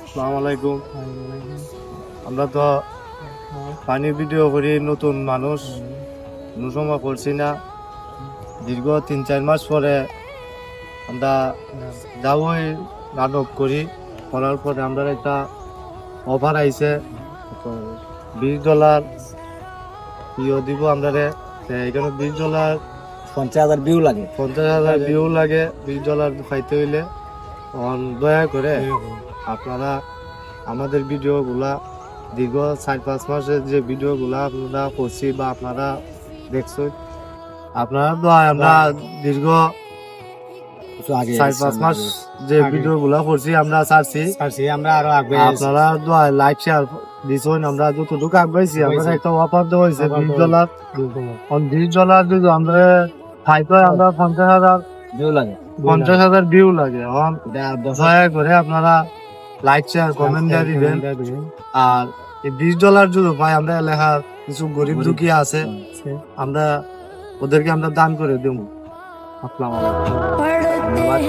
আসসালামু আলাইকুম। আমরা তো পানি ভিডিও করি, নতুন মানুষ, কোনো সময় করছি না। দীর্ঘ 3-4 মাস পরে আমরা যাবই নাটক করি। করার পরে আমরা একটা অফার আইছে, $20 দিব আমরা। এখানে $20, 50,000 ভিউ লাগে। 50,000 ভিউ লাগে। $20 পাইতে হইলে দয়া করে আপনারা আমাদের ভিডিওগুলা, দীর্ঘ 4-5 মাসের যে ভিডিওগুলা আপনারা করছি বা আপনারা দেখছেন, আপনারা তো আমরা দীর্ঘ একটু আগে 4-5 মাস যে ভিডিওগুলা করছি আমরা ছাড়ছি, আমরা আরো আগে আপনারা তো লাইক শেয়ার দিছেন। আমরা যতটুকু আগাইছি, আমরা একটা অফার দেওয়া হয়েছে $20। $20 যদি আমরা খাইতে হয়, আমরা 50,000 ভিউ লাগে। 50,000 ভিউ লাগে। দয়া করে আপনারা লাইক শেয়ার কমেন্ট দিয়ে দিবেন। আর এই $20 যদি পাই, আমরা এলাকার কিছু গরিব দুঃখী আছে, আমরা ওদেরকে আমরা দান করে দেবো। আসসালামু আলাইকুম। ধন্যবাদ।